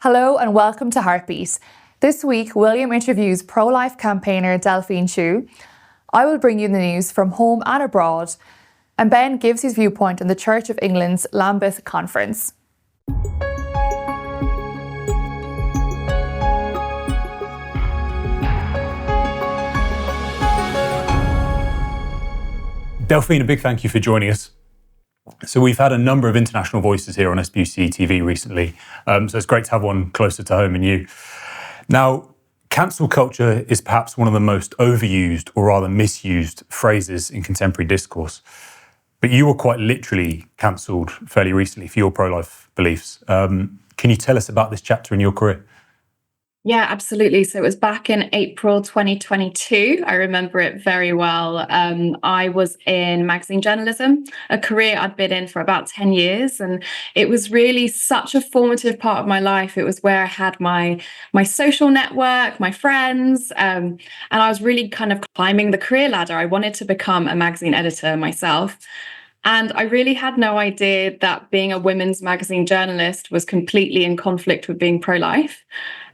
Hello and welcome to Heartbeat. This week, William interviews pro-life campaigner Delphine Chui. I will bring you the news from home and abroad, and Ben gives his viewpoint on the Church of England's Lambeth Conference. Delphine, a big thank you for joining us. So we've had a number of international voices here on SPUCTV recently, so it's great to have one closer to home in you. Now, cancel culture is perhaps one of the most overused or rather misused phrases in contemporary discourse. But you were quite literally cancelled fairly recently for your pro-life beliefs. Can you tell us about this chapter in your career? Yeah, absolutely. So it was back in April 2022. I remember it very well. I was in magazine journalism, a career I'd been in for about 10 years. And it was really such a formative part of my life. It was where I had my social network, my friends, and I was really kind of climbing the career ladder. I wanted to become a magazine editor myself. And I really had no idea that being a women's magazine journalist was completely in conflict with being pro-life.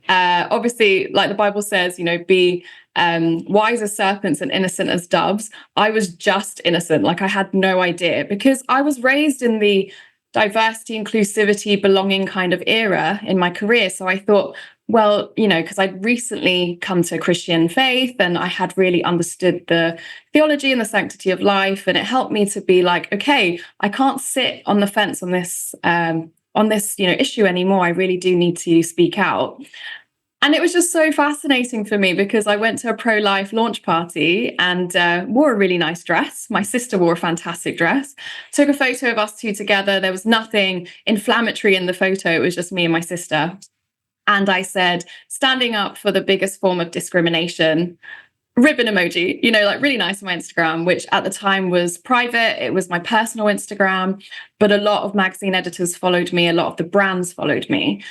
Obviously, like the Bible says, be wise as serpents and innocent as doves. I was just innocent. Like I had no idea because I was raised in the diversity, inclusivity, belonging kind of era in my career. So I thought, well, because I'd recently come to Christian faith and I had really understood the theology and the sanctity of life. And it helped me to be like, okay, I can't sit on the fence on this issue anymore. I really do need to speak out. And it was just so fascinating for me because I went to a pro-life launch party and wore a really nice dress. My sister wore a fantastic dress. Took a photo of us two together. There was nothing inflammatory in the photo. It was just me and my sister. And I said, standing up for the biggest form of discrimination, ribbon emoji, like really nice on my Instagram, which at the time was private. It was my personal Instagram, but a lot of magazine editors followed me. A lot of the brands followed me.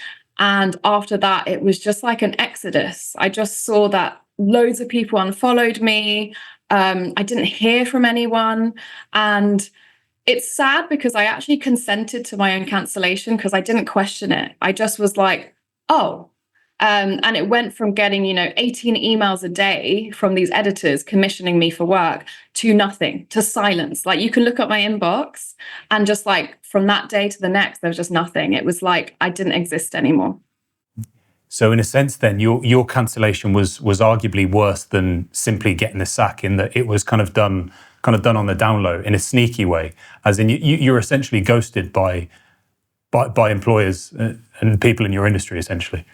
And after that, it was just like an exodus. I just saw that loads of people unfollowed me. I didn't hear from anyone. And it's sad because I actually consented to my own cancellation because I didn't question it. I just was like, oh. And it went from getting, 18 emails a day from these editors commissioning me for work to nothing, to silence. Like you can look at my inbox and just like from that day to the next, there was just nothing. It was like I didn't exist anymore. So in a sense then, your cancellation was arguably worse than simply getting the sack in that it was kind of done on the down low in a sneaky way, as in you're essentially ghosted by employers and people in your industry essentially.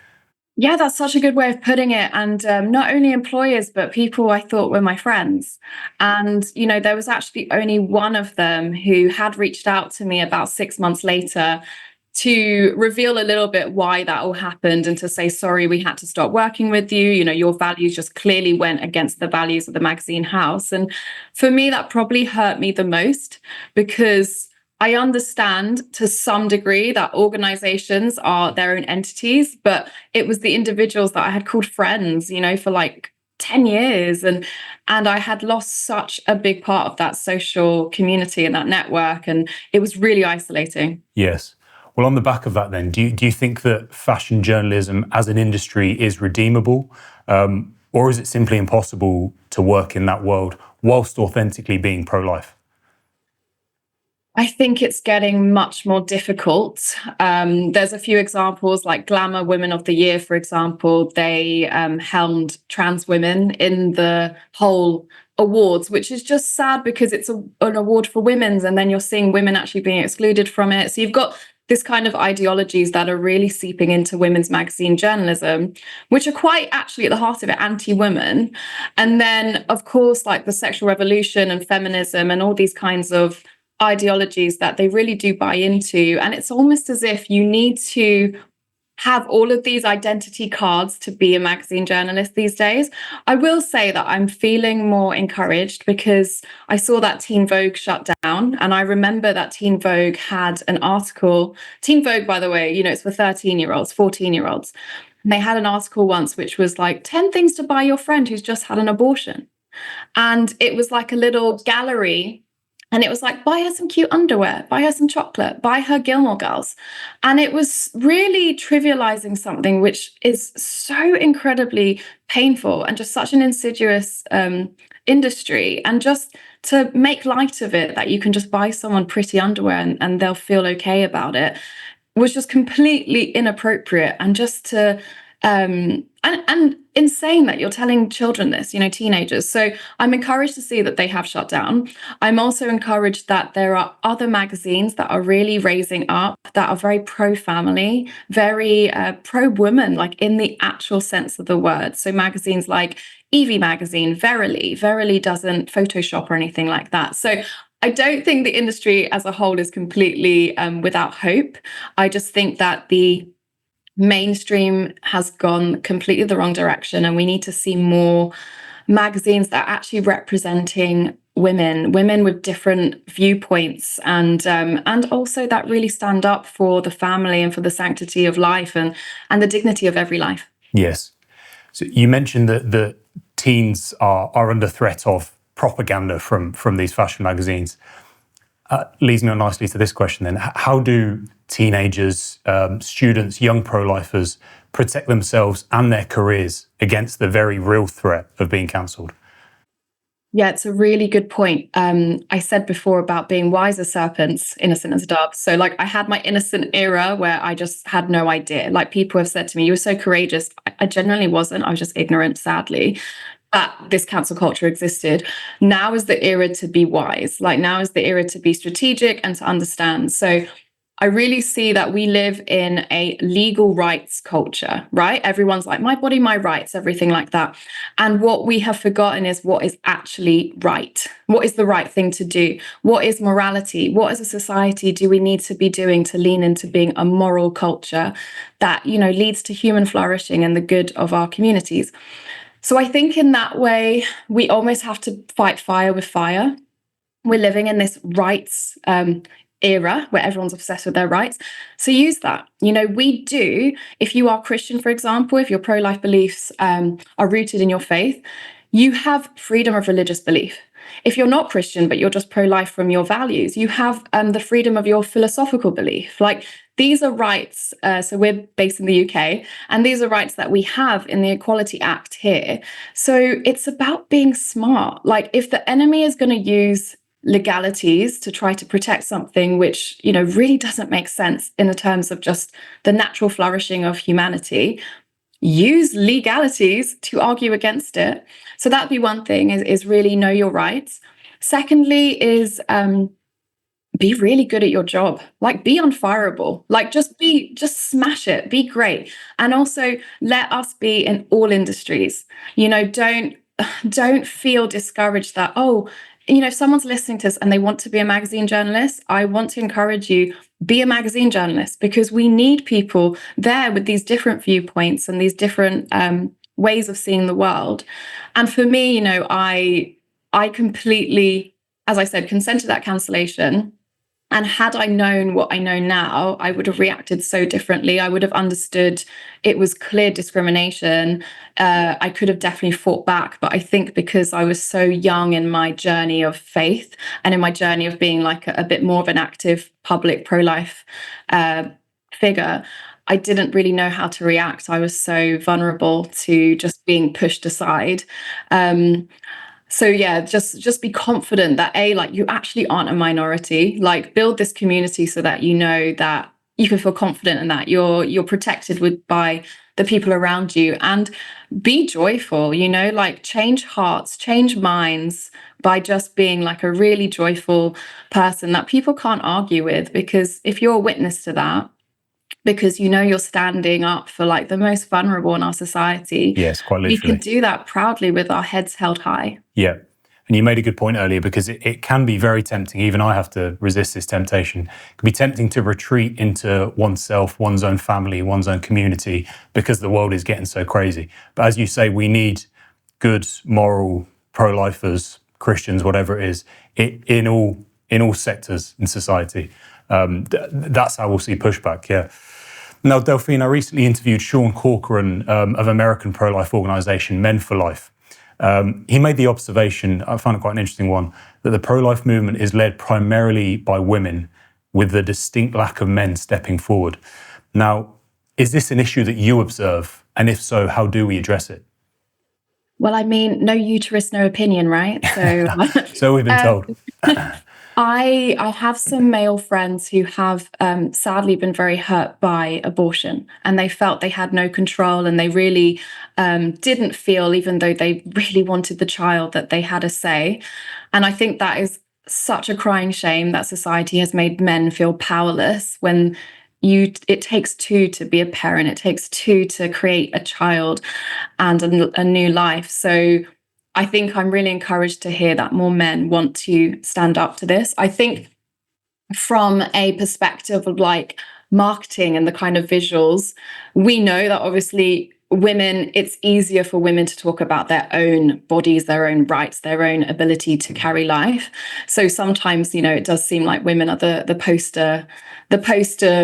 Yeah, that's such a good way of putting it. And not only employers, but people I thought were my friends. And, there was actually only one of them who had reached out to me about 6 months later to reveal a little bit why that all happened and to say, sorry, we had to stop working with you. Your values just clearly went against the values of the magazine house. And for me, that probably hurt me the most because I understand to some degree that organizations are their own entities, but it was the individuals that I had called friends, for like 10 years. And I had lost such a big part of that social community and that network. And it was really isolating. Yes. Well, on the back of that then, do you think that fashion journalism as an industry is redeemable? Or is it simply impossible to work in that world whilst authentically being pro-life? I think it's getting much more difficult. There's a few examples like Glamour Women of the Year, for example. They helmed trans women in the whole awards, which is just sad because it's an award for women's and then you're seeing women actually being excluded from it. So you've got this kind of ideologies that are really seeping into women's magazine journalism, which are quite actually at the heart of it, anti-women. And then, of course, like the sexual revolution and feminism and all these kinds of ideologies that they really do buy into. And it's almost as if you need to have all of these identity cards to be a magazine journalist these days. I will say that I'm feeling more encouraged because I saw that Teen Vogue shut down. And I remember that Teen Vogue had an article. Teen Vogue, by the way, it's for 13-year-olds, 14-year-olds. And they had an article once which was like 10 things to buy your friend who's just had an abortion. And it was like a little gallery And it was like, buy her some cute underwear, buy her some chocolate, buy her Gilmore Girls. And it was really trivializing something which is so incredibly painful and just such an insidious industry. And just to make light of it, that you can just buy someone pretty underwear and they'll feel okay about it, was just completely inappropriate. And just to and insane that you're telling children this, teenagers. So I'm encouraged to see that they have shut down. I'm also encouraged that there are other magazines that are really raising up, that are very pro-family, very pro-woman, like in the actual sense of the word. So magazines like Evie magazine, Verily doesn't Photoshop or anything like that. So I don't think the industry as a whole is completely without hope. I just think that the mainstream has gone completely the wrong direction, and we need to see more magazines that are actually representing women with different viewpoints, and also that really stand up for the family and for the sanctity of life and the dignity of every life. Yes. So you mentioned that the teens are under threat of propaganda from these fashion magazines. Leads me on nicely to this question then. How do teenagers, students, young pro-lifers protect themselves and their careers against the very real threat of being cancelled? Yeah, it's a really good point. I said before about being wise as serpents, innocent as doves. So like I had my innocent era where I just had no idea. Like people have said to me, you were so courageous. I genuinely wasn't. I was just ignorant, sadly, that this cancel culture existed. Now is the era to be wise. Like now is the era to be strategic and to understand. So I really see that we live in a legal rights culture, right? Everyone's like, my body, my rights, everything like that. And what we have forgotten is what is actually right. What is the right thing to do? What is morality? What as a society do we need to be doing to lean into being a moral culture that, leads to human flourishing and the good of our communities? So I think in that way, we almost have to fight fire with fire. We're living in this rights era where everyone's obsessed with their rights. So use that. We do, if you are Christian, for example, if your pro-life beliefs are rooted in your faith, you have freedom of religious belief. If you're not Christian, but you're just pro-life from your values, you have the freedom of your philosophical belief. Like these are rights. So we're based in the UK, and these are rights that we have in the Equality Act here. So it's about being smart. Like if the enemy is going to use legalities to try to protect something which, really doesn't make sense in the terms of just the natural flourishing of humanity, use legalities to argue against it. So that'd be one thing, is really know your rights. Secondly is be really good at your job. Like be unfireable. Like just smash it. Be great. And also let us be in all industries. Don't feel discouraged that, if someone's listening to us and they want to be a magazine journalist, I want to encourage you, be a magazine journalist, because we need people there with these different viewpoints and these different ways of seeing the world. And for me, I completely, as I said, consented to that cancellation. And had I known what I know now, I would have reacted so differently. I would have understood it was clear discrimination. I could have definitely fought back. But I think because I was so young in my journey of faith and in my journey of being like a bit more of an active public pro-life figure, I didn't really know how to react. I was so vulnerable to just being pushed aside. So yeah, just be confident that you actually aren't a minority. Like build this community so that that you can feel confident in that you're protected by the people around you, and be joyful. Like change hearts, change minds by just being like a really joyful person that people can't argue with. Because if you're a witness to that, because you're standing up for like the most vulnerable in our society. Yes, quite literally. We can do that proudly with our heads held high. Yeah. And you made a good point earlier, because it can be very tempting. Even I have to resist this temptation. It can be tempting to retreat into oneself, one's own family, one's own community, because the world is getting so crazy. But as you say, we need good, moral, pro-lifers, Christians, whatever it is, in all sectors in society. That's how we'll see pushback, yeah. Now, Delphine, I recently interviewed Sean Corcoran of American pro-life organisation Men for Life. He made the observation, I found it quite an interesting one, that the pro-life movement is led primarily by women with the distinct lack of men stepping forward. Now, is this an issue that you observe? And if so, how do we address it? Well, I mean, no uterus, no opinion, right? So, So we've been told. I have some male friends who have sadly been very hurt by abortion, and they felt they had no control, and they really didn't feel, even though they really wanted the child, that they had a say. And I think that is such a crying shame that society has made men feel powerless when it takes two to be a parent. It takes two to create a child and a new life. So I think I'm really encouraged to hear that more men want to stand up to this. I think from a perspective of like marketing and the kind of visuals, we know that obviously women, it's easier for women to talk about their own bodies, their own rights, their own ability to carry life. So sometimes, it does seem like women are the poster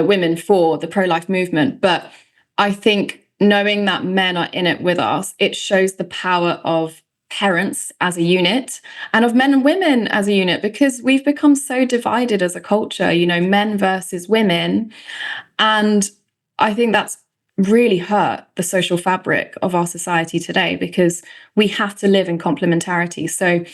women for the pro-life movement. But I think knowing that men are in it with us, it shows the power of parents as a unit and of men and women as a unit, because we've become so divided as a culture, men versus women. And I think that's really hurt the social fabric of our society today, because we have to live in complementarity. So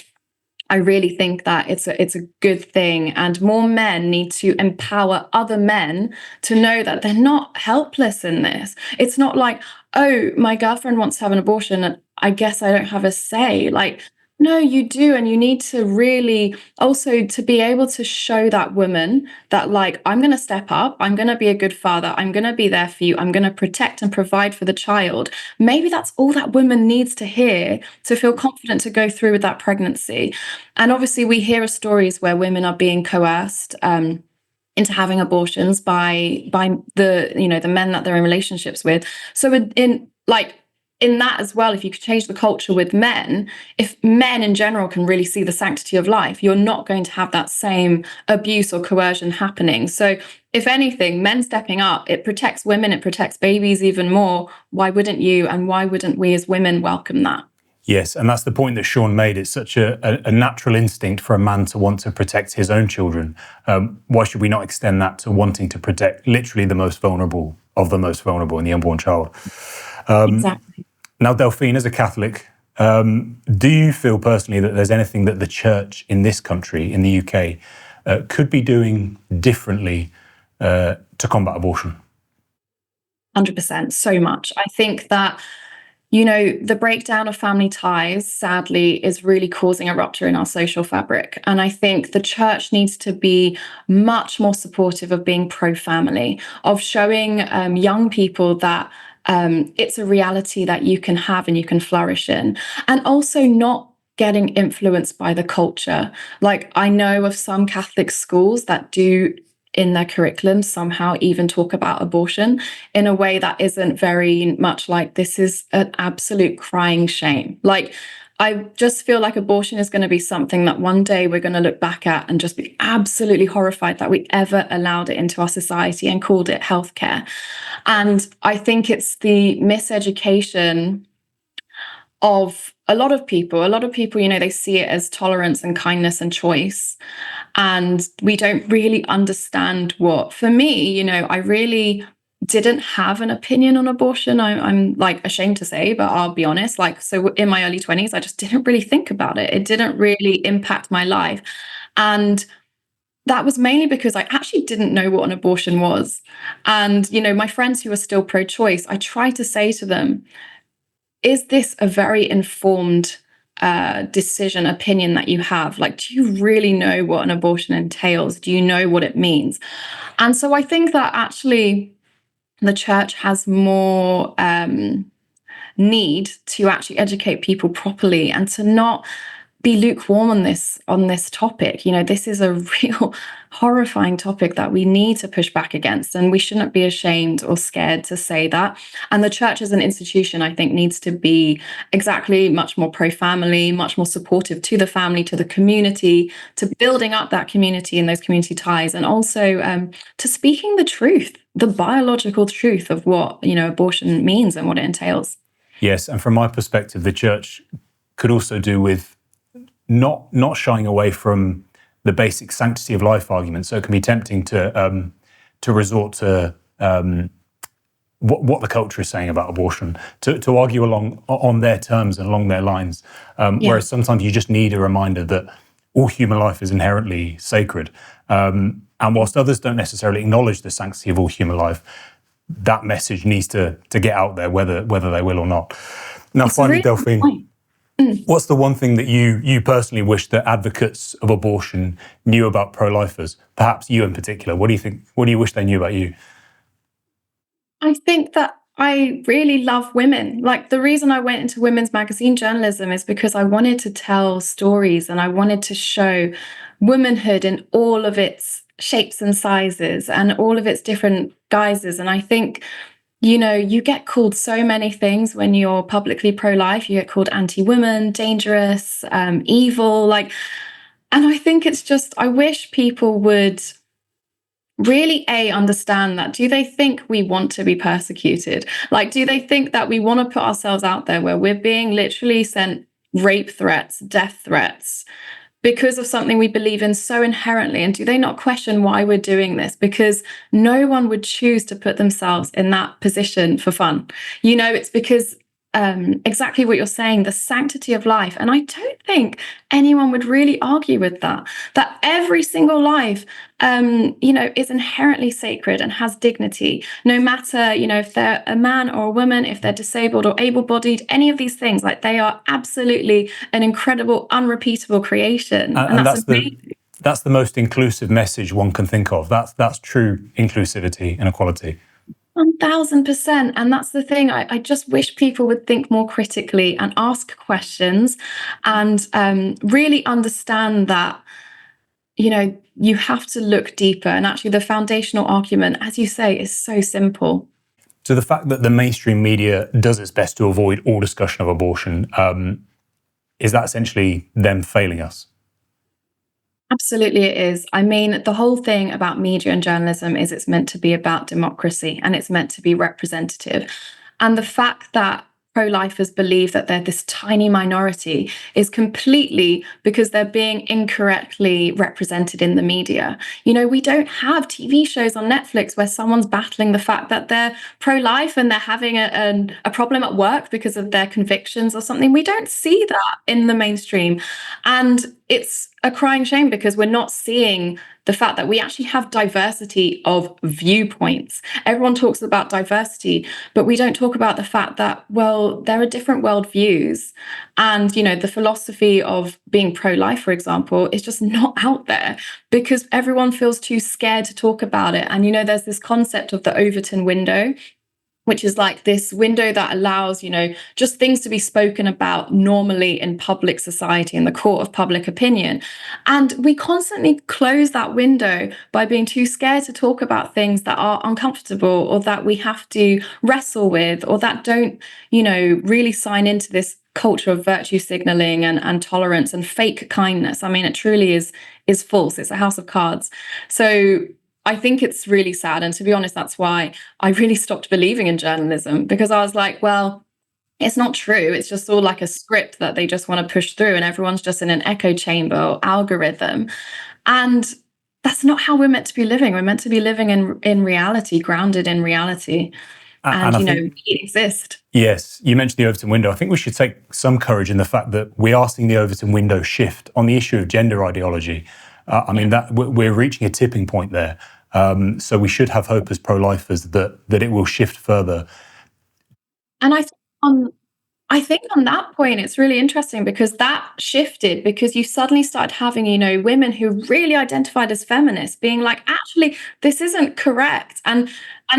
I really think that it's a good thing, and more men need to empower other men to know that they're not helpless in this. It's not like, oh, my girlfriend wants to have an abortion and I guess I don't have a say. Like, no, you do. And you need to really also to be able to show that woman that, like, I'm going to step up. I'm going to be a good father. I'm going to be there for you. I'm going to protect and provide for the child. Maybe that's all that woman needs to hear to feel confident to go through with that pregnancy. And obviously we hear of stories where women are being coerced into having abortions by the the men that they're in relationships with. So in that as well, if you could change the culture with men, if men in general can really see the sanctity of life, you're not going to have that same abuse or coercion happening. So if anything, men stepping up, it protects women, it protects babies even more. Why wouldn't you? And why wouldn't we as women welcome that? Yes, and that's the point that Sean made. It's such a natural instinct for a man to want to protect his own children. Why should we not extend that to wanting to protect literally the most vulnerable of the most vulnerable in the unborn child? Exactly. Now, Delphine, as a Catholic, do you feel personally that there's anything that the church in this country, in the UK, could be doing differently to combat abortion? 100%, so much. I think that the breakdown of family ties, sadly, is really causing a rupture in our social fabric. And I think the church needs to be much more supportive of being pro-family, of showing young people that it's a reality that you can have and you can flourish in, and also not getting influenced by the culture. Like, I know of some Catholic schools that do in their curriculum somehow even talk about abortion in a way that isn't very much like, this is an absolute crying shame. Like, I just feel like abortion is going to be something that one day we're going to look back at and just be absolutely horrified that we ever allowed it into our society and called it healthcare. And I think it's the miseducation of a lot of people, they see it as tolerance and kindness and choice. And we don't really understand what, for me, I really didn't have an opinion on abortion. I'm like ashamed to say, but I'll be honest. Like, so in my early 20s, I just didn't really think about it. It didn't really impact my life. And that was mainly because I actually didn't know what an abortion was. And, my friends who are still pro-choice, I try to say to them, is this a very informed decision, opinion that you have? Like, do you really know what an abortion entails? Do you know what it means? And so I think that actually the church has more need to actually educate people properly and to not be lukewarm on this topic. This is a real horrifying topic that we need to push back against, and we shouldn't be ashamed or scared to say that. And the church as an institution, I think, needs to be exactly much more pro-family, much more supportive to the family, to the community, to building up that community and those community ties, and also to speaking the truth, the biological truth of what abortion means and what it entails. Yes, and from my perspective, the church could also do with not shying away from the basic sanctity of life argument. So it can be tempting to resort to what the culture is saying about abortion, to argue along on their terms and along their lines. Whereas sometimes you just need a reminder that all human life is inherently sacred. And whilst others don't necessarily acknowledge the sanctity of all human life, that message needs to get out there, whether they will or not. Now, It's finally, a really good Delphine, point. what's the one thing that you personally wish that advocates of abortion knew about pro-lifers? Perhaps you in particular. What do you think? What do you wish they knew about you? I think that I really love women. Like, the reason I went into women's magazine journalism is because I wanted to tell stories and I wanted to show womanhood in all of its shapes and sizes and all of its different guises. And I think, you get called so many things when you're publicly pro-life. You get called anti-woman, dangerous, evil, and I think it's just, I wish people would really understand that. Do they think we want to be persecuted? Like, do they think that we want to put ourselves out there where we're being literally sent rape threats, death threats because of something we believe in so inherently? And do they not question why we're doing this? Because no one would choose to put themselves in that position for fun. It's because exactly what you're saying, the sanctity of life. And I don't think anyone would really argue with that every single life, is inherently sacred and has dignity, no matter, if they're a man or a woman, if they're disabled or able-bodied, any of these things, like, they are absolutely an incredible, unrepeatable creation. And that's amazing. That's the most inclusive message one can think of. That's true inclusivity and equality. 1000%. And that's the thing. I just wish people would think more critically and ask questions and really understand that, you have to look deeper. And actually, the foundational argument, as you say, is so simple. So the fact that the mainstream media does its best to avoid all discussion of abortion, is that essentially them failing us? Absolutely, it is. I mean, the whole thing about media and journalism is it's meant to be about democracy and it's meant to be representative. And the fact that pro-lifers believe that they're this tiny minority is completely because they're being incorrectly represented in the media. We don't have TV shows on Netflix where someone's battling the fact that they're pro-life and they're having a problem at work because of their convictions or something. We don't see that in the mainstream. And it's a crying shame because we're not seeing the fact that we actually have diversity of viewpoints. Everyone talks about diversity, but we don't talk about the fact that, well, there are different worldviews. And, the philosophy of being pro-life, for example, is just not out there because everyone feels too scared to talk about it. And, there's this concept of the Overton window, which is like this window that allows, just things to be spoken about normally in public society, in the court of public opinion. And we constantly close that window by being too scared to talk about things that are uncomfortable or that we have to wrestle with or that don't, really sign into this culture of virtue signaling and tolerance and fake kindness. I mean, it truly is false. It's a house of cards. So I think it's really sad. And to be honest, that's why I really stopped believing in journalism, because I was like, well, it's not true. It's just all like a script that they just want to push through and everyone's just in an echo chamber or algorithm. And that's not how we're meant to be living. We're meant to be living in reality, grounded in reality. And we exist. Yes, you mentioned the Overton window. I think we should take some courage in the fact that we are seeing the Overton window shift on the issue of gender ideology. That we're reaching a tipping point there. So we should have hope as pro-lifers that it will shift further. And I think on that point, it's really interesting because that shifted because you suddenly started having, women who really identified as feminists being like, actually, this isn't correct. And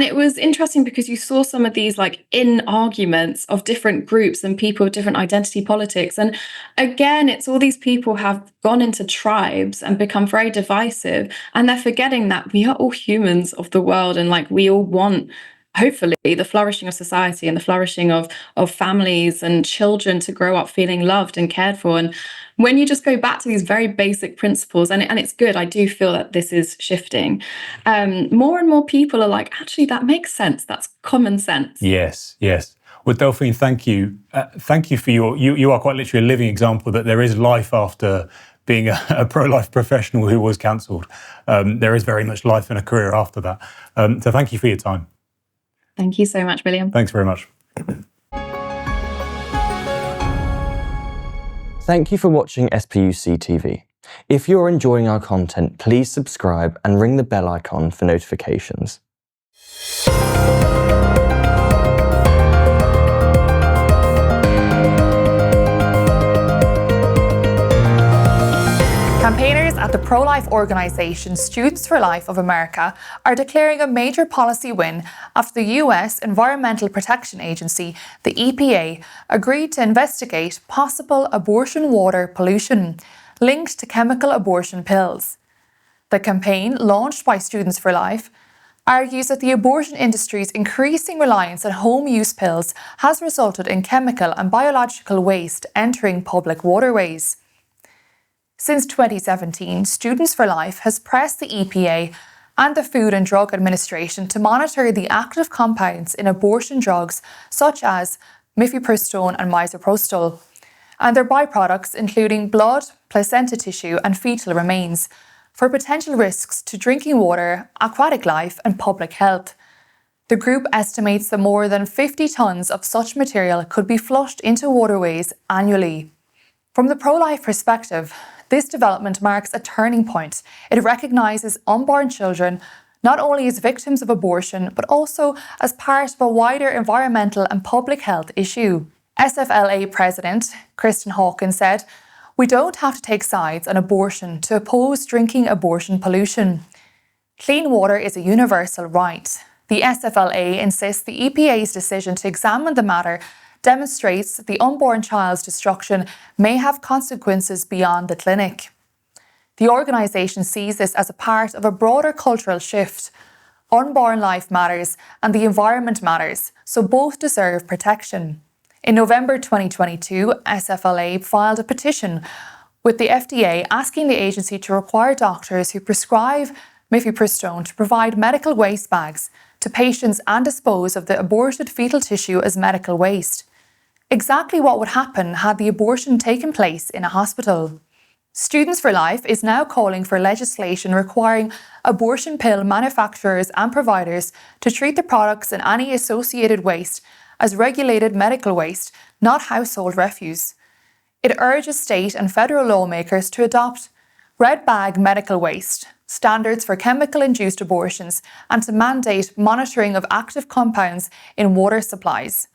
it was interesting because you saw some of these in arguments of different groups and people with different identity politics. And again, it's all these people have gone into tribes and become very divisive. And they're forgetting that we are all humans of the world and we all want, hopefully, the flourishing of society and the flourishing of families and children to grow up feeling loved and cared for. And when you just go back to these very basic principles, and it's good, I do feel that this is shifting. More and more people are like, actually, that makes sense. That's common sense. Yes. Well, Delphine, thank you. Thank you for you are quite literally a living example that there is life after being a pro-life professional who was cancelled. There is very much life and a career after that. So thank you for your time. Thank you so much, William. Thanks very much. Thank you for watching SPUC TV. If you're enjoying our content, please subscribe and ring the bell icon for notifications. Campaigners at the pro-life organisation Students for Life of America are declaring a major policy win after the US Environmental Protection Agency, the EPA, agreed to investigate possible abortion water pollution linked to chemical abortion pills. The campaign, launched by Students for Life, argues that the abortion industry's increasing reliance on home-use pills has resulted in chemical and biological waste entering public waterways. Since 2017, Students for Life has pressed the EPA and the Food and Drug Administration to monitor the active compounds in abortion drugs such as mifepristone and misoprostol, and their byproducts including blood, placenta tissue and fetal remains, for potential risks to drinking water, aquatic life and public health. The group estimates that more than 50 tonnes of such material could be flushed into waterways annually. From the pro-life perspective, this development marks a turning point. It recognises unborn children not only as victims of abortion, but also as part of a wider environmental and public health issue. SFLA President Kristen Hawkins said, "We don't have to take sides on abortion to oppose drinking abortion pollution. Clean water is a universal right." The SFLA insists the EPA's decision to examine the matter demonstrates that the unborn child's destruction may have consequences beyond the clinic. The organisation sees this as a part of a broader cultural shift. Unborn life matters and the environment matters, so both deserve protection. In November 2022, SFLA filed a petition with the FDA asking the agency to require doctors who prescribe mifepristone to provide medical waste bags to patients and dispose of the aborted fetal tissue as medical waste. Exactly what would happen had the abortion taken place in a hospital. Students for Life is now calling for legislation requiring abortion pill manufacturers and providers to treat the products and any associated waste as regulated medical waste, not household refuse. It urges state and federal lawmakers to adopt red bag medical waste standards for chemical-induced abortions and to mandate monitoring of active compounds in water supplies.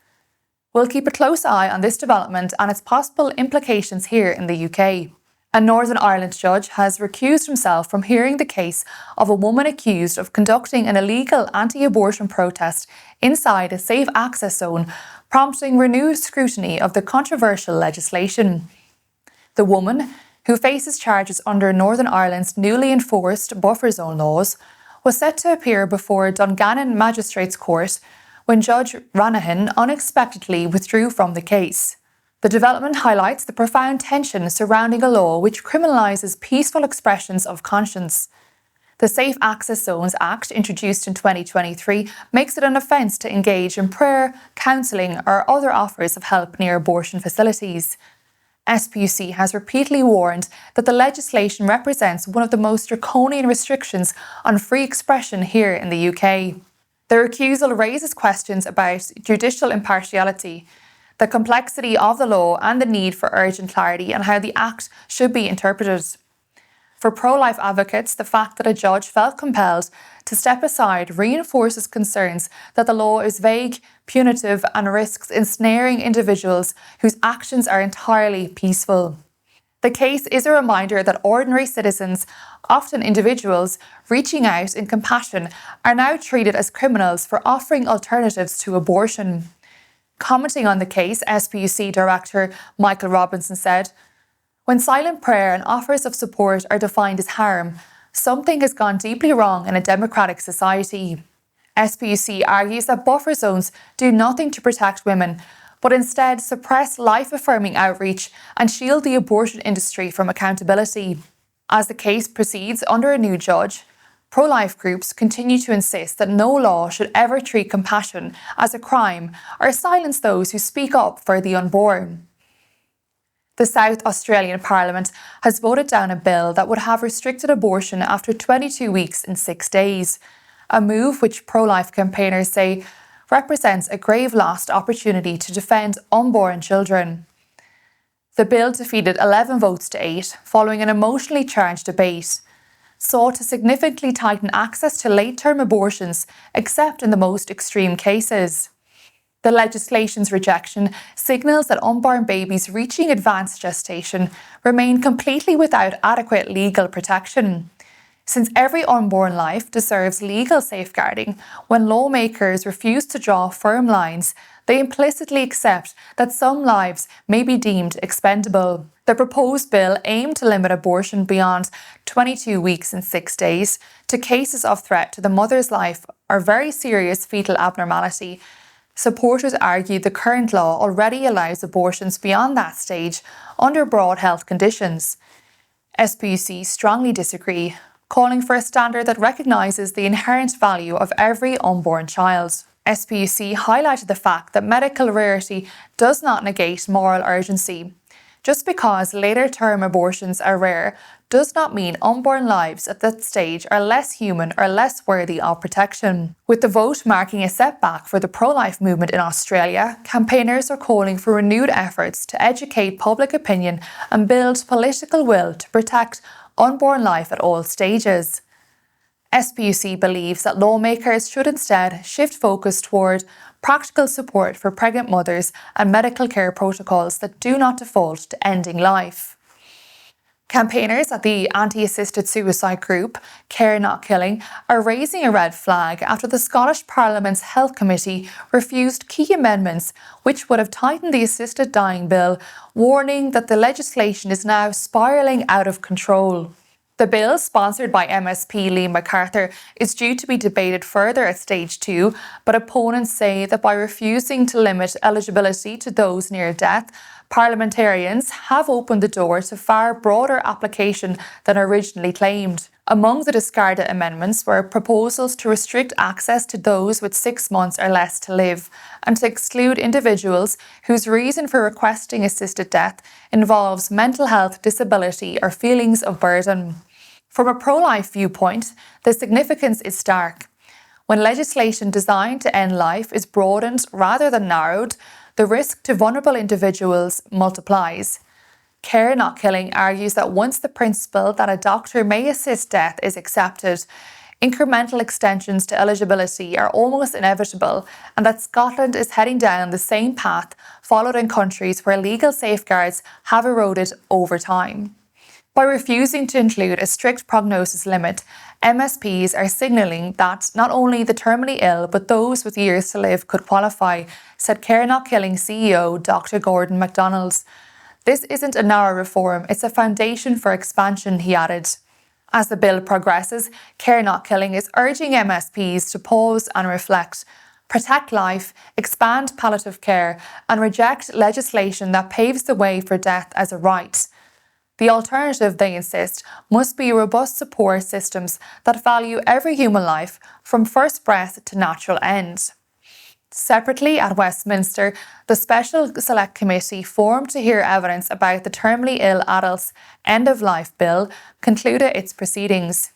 We'll keep a close eye on this development and its possible implications here in the UK. A Northern Ireland judge has recused himself from hearing the case of a woman accused of conducting an illegal anti-abortion protest inside a safe access zone, prompting renewed scrutiny of the controversial legislation. The woman, who faces charges under Northern Ireland's newly enforced buffer zone laws, was set to appear before Dungannon Magistrates Court when Judge Ranahan unexpectedly withdrew from the case. The development highlights the profound tension surrounding a law which criminalises peaceful expressions of conscience. The Safe Access Zones Act, introduced in 2023, makes it an offence to engage in prayer, counselling or other offers of help near abortion facilities. SPUC has repeatedly warned that the legislation represents one of the most draconian restrictions on free expression here in the UK. The recusal raises questions about judicial impartiality, the complexity of the law and the need for urgent clarity on how the Act should be interpreted. For pro-life advocates, the fact that a judge felt compelled to step aside reinforces concerns that the law is vague, punitive and risks ensnaring individuals whose actions are entirely peaceful. The case is a reminder that ordinary citizens, often individuals, reaching out in compassion, are now treated as criminals for offering alternatives to abortion. Commenting on the case, SPUC Director Michael Robinson said, "When silent prayer and offers of support are defined as harm, something has gone deeply wrong in a democratic society." SPUC argues that buffer zones do nothing to protect women, but instead suppress life-affirming outreach and shield the abortion industry from accountability. As the case proceeds under a new judge, Pro-life groups continue to insist that no law should ever treat compassion as a crime or silence those who speak up for the unborn. The South Australian Parliament has voted down a bill that would have restricted abortion after 22 weeks and 6 days, a move which pro-life campaigners say represents a grave lost opportunity to defend unborn children. The bill defeated 11 votes to 8 following an emotionally charged debate, sought to significantly tighten access to late-term abortions except in the most extreme cases. The legislation's rejection signals that unborn babies reaching advanced gestation remain completely without adequate legal protection. Since every unborn life deserves legal safeguarding, when lawmakers refuse to draw firm lines, they implicitly accept that some lives may be deemed expendable. The proposed bill aimed to limit abortion beyond 22 weeks and 6 days to cases of threat to the mother's life or very serious fetal abnormality. Supporters argue the current law already allows abortions beyond that stage under broad health conditions. SPUC strongly disagree, calling for a standard that recognises the inherent value of every unborn child. SPUC highlighted the fact that medical rarity does not negate moral urgency. Just because later-term abortions are rare does not mean unborn lives at that stage are less human or less worthy of protection. With the vote marking a setback for the pro-life movement in Australia, campaigners are calling for renewed efforts to educate public opinion and build political will to protect unborn life at all stages. SPUC believes that lawmakers should instead shift focus toward practical support for pregnant mothers and medical care protocols that do not default to ending life. Campaigners at the anti-assisted suicide group Care Not Killing are raising a red flag after the Scottish Parliament's Health Committee refused key amendments which would have tightened the assisted dying bill, warning that the legislation is now spiralling out of control. The bill, sponsored by MSP Liam MacArthur, is due to be debated further at stage 2, but opponents say that by refusing to limit eligibility to those near death, parliamentarians have opened the door to far broader application than originally claimed. Among the discarded amendments were proposals to restrict access to those with 6 months or less to live, and to exclude individuals whose reason for requesting assisted death involves mental health, disability, or feelings of burden. From a pro-life viewpoint, the significance is stark. When legislation designed to end life is broadened rather than narrowed, the risk to vulnerable individuals multiplies. Care Not Killing argues that once the principle that a doctor may assist death is accepted, incremental extensions to eligibility are almost inevitable, and that Scotland is heading down the same path followed in countries where legal safeguards have eroded over time. By refusing to include a strict prognosis limit, MSPs are signalling that not only the terminally ill but those with years to live could qualify, said Care Not Killing CEO Dr. Gordon MacDonald. This isn't a narrow reform, it's a foundation for expansion, he added. As the bill progresses, Care Not Killing is urging MSPs to pause and reflect, protect life, expand palliative care, and reject legislation that paves the way for death as a right. The alternative, they insist, must be robust support systems that value every human life from first breath to natural end. Separately, at Westminster, the Special Select Committee formed to hear evidence about the terminally ill adults' end-of-life bill concluded its proceedings.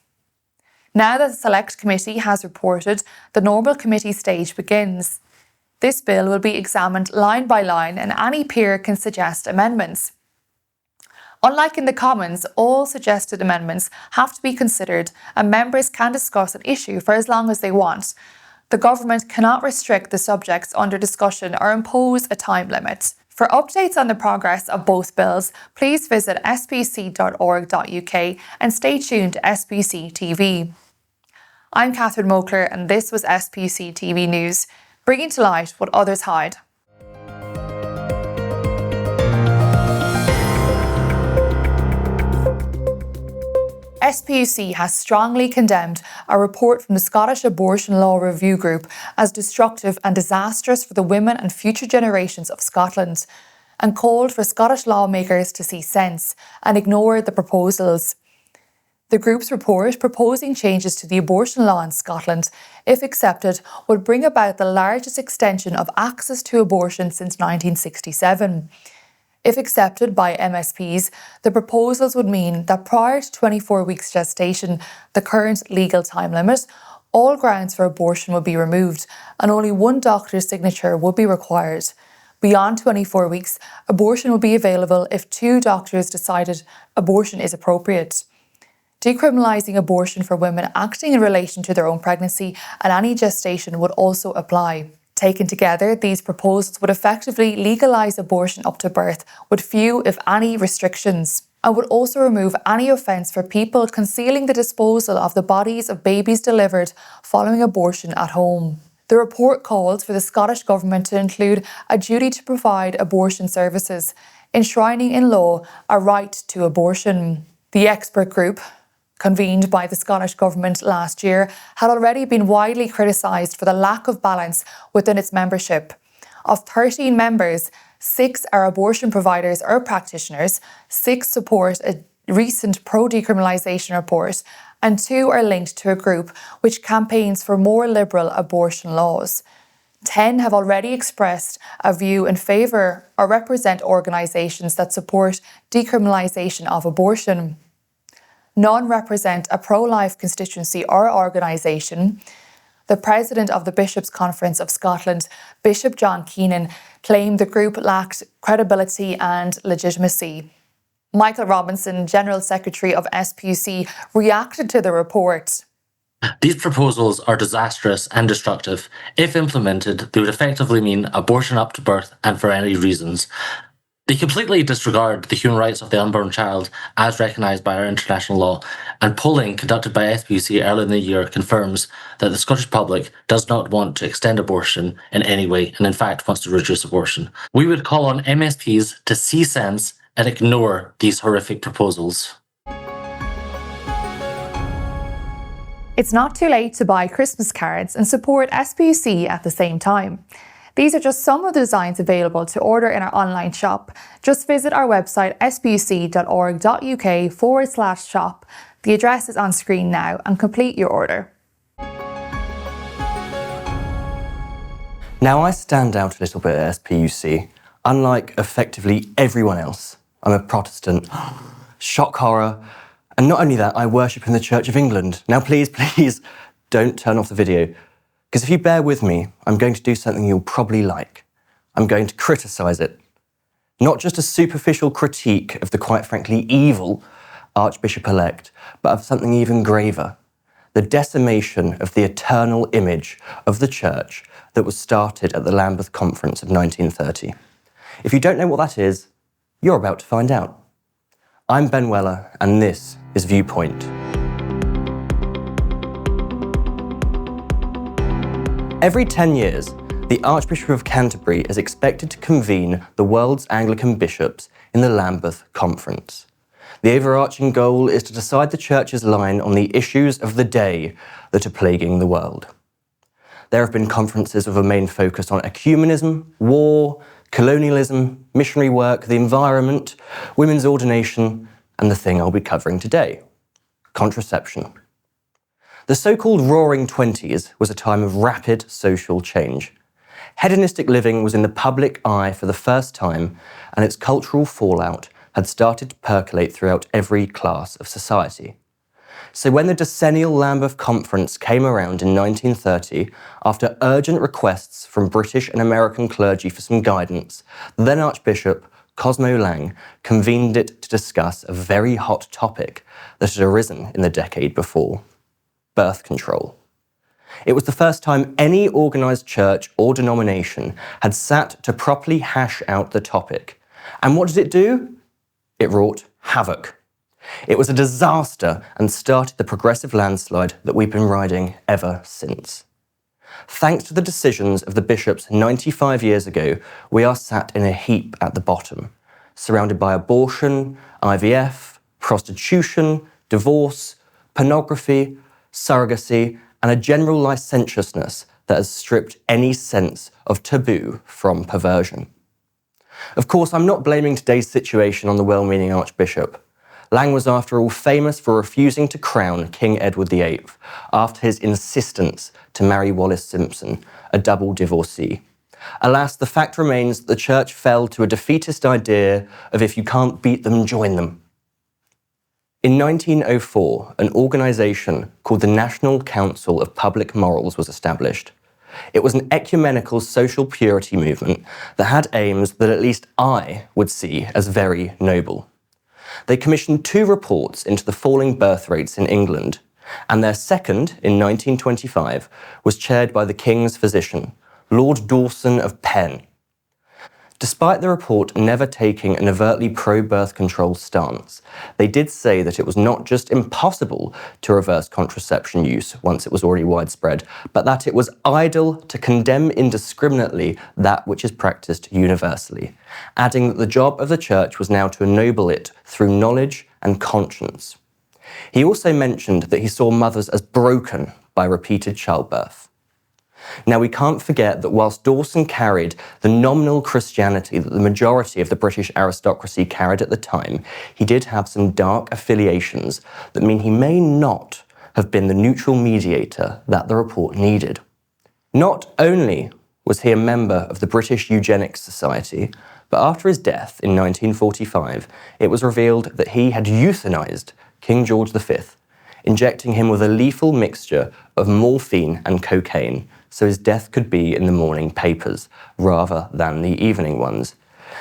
Now that the Select Committee has reported, the normal committee stage begins. This bill will be examined line by line and any peer can suggest amendments. Unlike in the Commons, all suggested amendments have to be considered and members can discuss an issue for as long as they want. The government cannot restrict the subjects under discussion or impose a time limit. For updates on the progress of both bills, please visit spuc.org.uk and stay tuned to SPUC TV. I'm Catherine Mokler and this was SPUC TV News, bringing to light what others hide. SPUC has strongly condemned a report from the Scottish Abortion Law Review Group as destructive and disastrous for the women and future generations of Scotland, and called for Scottish lawmakers to see sense and ignore the proposals. The group's report, proposing changes to the abortion law in Scotland, if accepted, would bring about the largest extension of access to abortion since 1967. If accepted by MSPs, the proposals would mean that prior to 24 weeks gestation, the current legal time limit, all grounds for abortion would be removed and only one doctor's signature would be required. Beyond 24 weeks, abortion would be available if 2 doctors decided abortion is appropriate. Decriminalising abortion for women acting in relation to their own pregnancy and any gestation would also apply. Taken together, these proposals would effectively legalise abortion up to birth with few, if any, restrictions, and would also remove any offence for people concealing the disposal of the bodies of babies delivered following abortion at home. The report called for the Scottish Government to include a duty to provide abortion services, enshrining in law a right to abortion. The expert group, convened by the Scottish Government last year, had already been widely criticised for the lack of balance within its membership. Of 13 members, 6 are abortion providers or practitioners, 6 support a recent pro-decriminalisation report, and 2 are linked to a group which campaigns for more liberal abortion laws. 10 have already expressed a view in favour or represent organisations that support decriminalisation of abortion. None represent a pro-life constituency or organisation. The president of the Bishops' Conference of Scotland, Bishop John Keenan, claimed the group lacked credibility and legitimacy. Michael Robinson, General Secretary of SPUC, reacted to the report. These proposals are disastrous and destructive. If implemented, they would effectively mean abortion up to birth and for any reasons. They completely disregard the human rights of the unborn child as recognised by our international law, and polling conducted by SPUC earlier in the year confirms that the Scottish public does not want to extend abortion in any way, and in fact wants to reduce abortion. We would call on MSPs to see sense and ignore these horrific proposals. It's not too late to buy Christmas cards and support SPUC at the same time. These are just some of the designs available to order in our online shop. Just visit our website spuc.org.uk/shop. The address is on screen now and complete your order. Now I stand out a little bit at SPUC. Unlike effectively everyone else, I'm a Protestant. Shock horror. And not only that, I worship in the Church of England. Now please, don't turn off the video. Because if you bear with me, I'm going to do something you'll probably like. I'm going to criticise it. Not just a superficial critique of the quite frankly evil Archbishop-elect, but of something even graver. The decimation of the eternal image of the Church that was started at the Lambeth Conference of 1930. If you don't know what that is, you're about to find out. I'm Ben Weller, and this is Viewpoint. Every 10 years, the Archbishop of Canterbury is expected to convene the world's Anglican bishops in the Lambeth Conference. The overarching goal is to decide the Church's line on the issues of the day that are plaguing the world. There have been conferences with a main focus on ecumenism, war, colonialism, missionary work, the environment, women's ordination, and the thing I'll be covering today, contraception. The so-called Roaring Twenties was a time of rapid social change. Hedonistic living was in the public eye for the first time, and its cultural fallout had started to percolate throughout every class of society. So when the decennial Lambeth Conference came around in 1930, after urgent requests from British and American clergy for some guidance, the then Archbishop Cosmo Lang convened it to discuss a very hot topic that had arisen in the decade before: birth control. It was the first time any organised church or denomination had sat to properly hash out the topic. And what did it do? It wrought havoc. It was a disaster and started the progressive landslide that we've been riding ever since. Thanks to the decisions of the bishops 95 years ago, we are sat in a heap at the bottom, surrounded by abortion, IVF, prostitution, divorce, pornography, surrogacy, and a general licentiousness that has stripped any sense of taboo from perversion. Of course, I'm not blaming today's situation on the well-meaning Archbishop. Lang was, after all, famous for refusing to crown King Edward VIII after his insistence to marry Wallis Simpson, a double divorcee. Alas, the fact remains that the church fell to a defeatist idea of if you can't beat them, join them. In 1904, an organisation called the National Council of Public Morals was established. It was an ecumenical social purity movement that had aims that at least I would see as very noble. They commissioned 2 reports into the falling birth rates in England, and their second, in 1925, was chaired by the King's physician, Lord Dawson of Penn. Despite the report never taking an overtly pro-birth control stance, they did say that it was not just impossible to reverse contraception use once it was already widespread, but that it was idle to condemn indiscriminately that which is practiced universally, adding that the job of the church was now to ennoble it through knowledge and conscience. He also mentioned that he saw mothers as broken by repeated childbirth. Now, we can't forget that whilst Dawson carried the nominal Christianity that the majority of the British aristocracy carried at the time, he did have some dark affiliations that mean he may not have been the neutral mediator that the report needed. Not only was he a member of the British Eugenics Society, but after his death in 1945, it was revealed that he had euthanized King George V, injecting him with a lethal mixture of morphine and cocaine, so his death could be in the morning papers rather than the evening ones,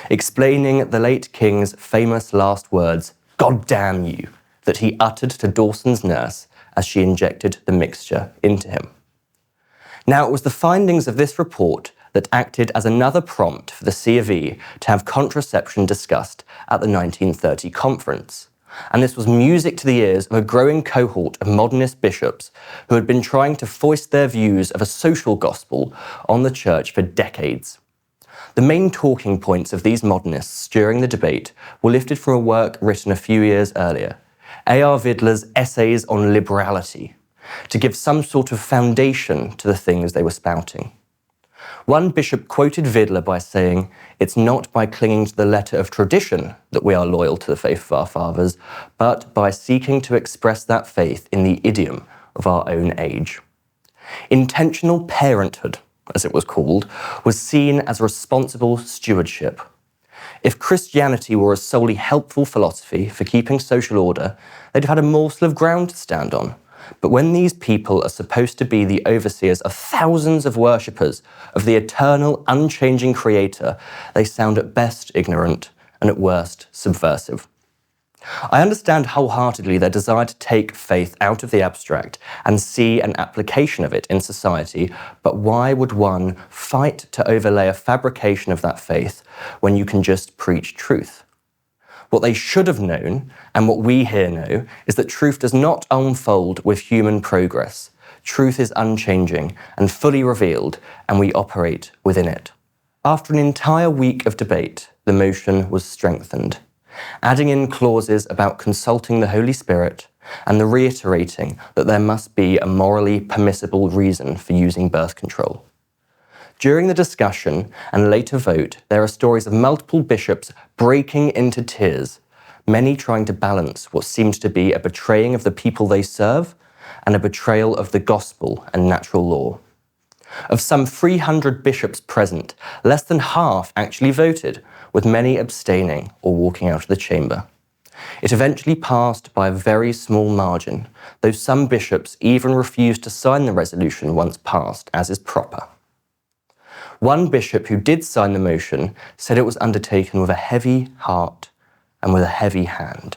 explaining the late King's famous last words, "God damn you," that he uttered to Dawson's nurse as she injected the mixture into him. Now, it was the findings of this report that acted as another prompt for the C of E to have contraception discussed at the 1930 conference. And this was music to the ears of a growing cohort of modernist bishops who had been trying to foist their views of a social gospel on the church for decades. The main talking points of these modernists during the debate were lifted from a work written a few years earlier, A.R. Vidler's Essays on Liberality, to give some sort of foundation to the things they were spouting. One bishop quoted Vidler by saying, "It's not by clinging to the letter of tradition that we are loyal to the faith of our fathers, but by seeking to express that faith in the idiom of our own age." Intentional parenthood, as it was called, was seen as responsible stewardship. If Christianity were a solely helpful philosophy for keeping social order, they'd have had a morsel of ground to stand on. But when these people are supposed to be the overseers of thousands of worshippers of the eternal, unchanging Creator, they sound at best ignorant and at worst subversive. I understand wholeheartedly their desire to take faith out of the abstract and see an application of it in society, but why would one fight to overlay a fabrication of that faith when you can just preach truth? What they should have known, and what we here know, is that truth does not unfold with human progress. Truth is unchanging and fully revealed, and we operate within it. After an entire week of debate, the motion was strengthened, adding in clauses about consulting the Holy Spirit and the reiterating that there must be a morally permissible reason for using birth control. During the discussion and later vote, there are stories of multiple bishops breaking into tears, many trying to balance what seemed to be a betraying of the people they serve and a betrayal of the gospel and natural law. Of some 300 bishops present, less than half actually voted, with many abstaining or walking out of the chamber. It eventually passed by a very small margin, though some bishops even refused to sign the resolution once passed, as is proper. One bishop who did sign the motion said it was undertaken with a heavy heart and with a heavy hand.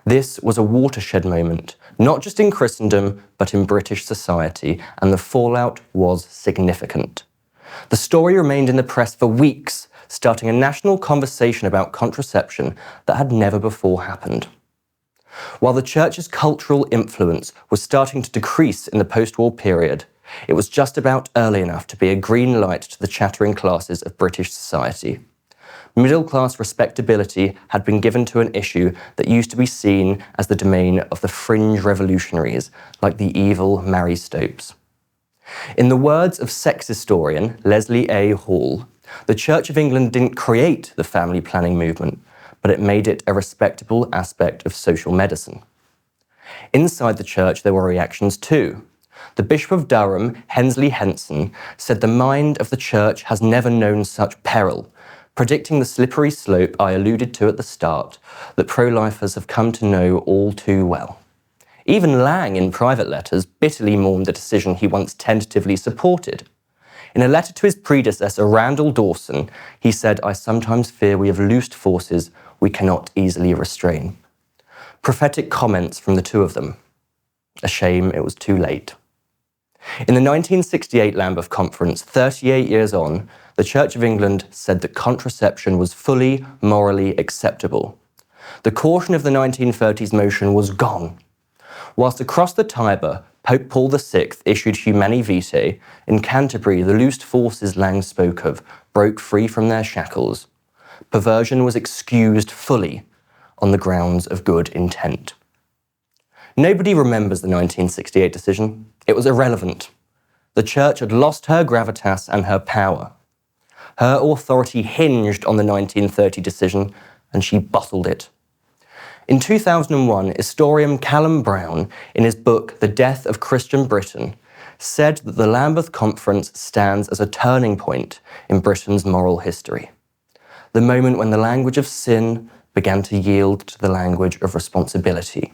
This was a watershed moment, not just in Christendom, but in British society, and the fallout was significant. The story remained in the press for weeks, starting a national conversation about contraception that had never before happened. While the church's cultural influence was starting to decrease in the post-war period, it was just about early enough to be a green light to the chattering classes of British society. Middle-class respectability had been given to an issue that used to be seen as the domain of the fringe revolutionaries, like the evil Mary Stopes. In the words of sex historian Leslie A. Hall, the Church of England didn't create the family planning movement, but it made it a respectable aspect of social medicine. Inside the church, there were reactions too. The Bishop of Durham, Hensley Henson, said the mind of the church has never known such peril, predicting the slippery slope I alluded to at the start that pro-lifers have come to know all too well. Even Lang, in private letters, bitterly mourned the decision he once tentatively supported. In a letter to his predecessor, Randall Dawson, he said, "I sometimes fear we have loosed forces we cannot easily restrain." Prophetic comments from the two of them. A shame it was too late. In the 1968 Lambeth Conference, 38 years on, the Church of England said that contraception was fully morally acceptable. The caution of the 1930s motion was gone. Whilst across the Tiber, Pope Paul VI issued Humani Vitae, in Canterbury the loosed forces Lang spoke of broke free from their shackles. Perversion was excused fully on the grounds of good intent. Nobody remembers the 1968 decision. It was irrelevant. The Church had lost her gravitas and her power. Her authority hinged on the 1930 decision, and she bottled it. In 2001, historian Callum Brown, in his book The Death of Christian Britain, said that the Lambeth Conference stands as a turning point in Britain's moral history. The moment when the language of sin began to yield to the language of responsibility.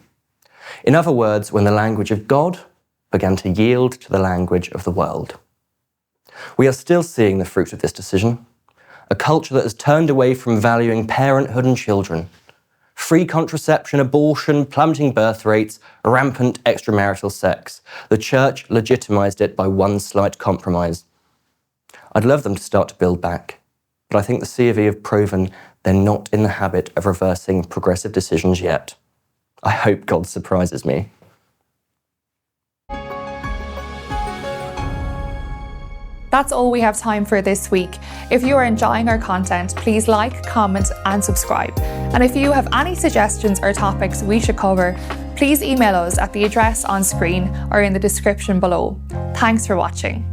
In other words, when the language of God began to yield to the language of the world. We are still seeing the fruit of this decision. A culture that has turned away from valuing parenthood and children. Free contraception, abortion, plummeting birth rates, rampant extramarital sex. The church legitimised it by one slight compromise. I'd love them to start to build back, but I think the C of E have proven they're not in the habit of reversing progressive decisions yet. I hope God surprises me. That's all we have time for this week. If you are enjoying our content, please like, comment and subscribe. And if you have any suggestions or topics we should cover, please email us at the address on screen or in the description below. Thanks for watching.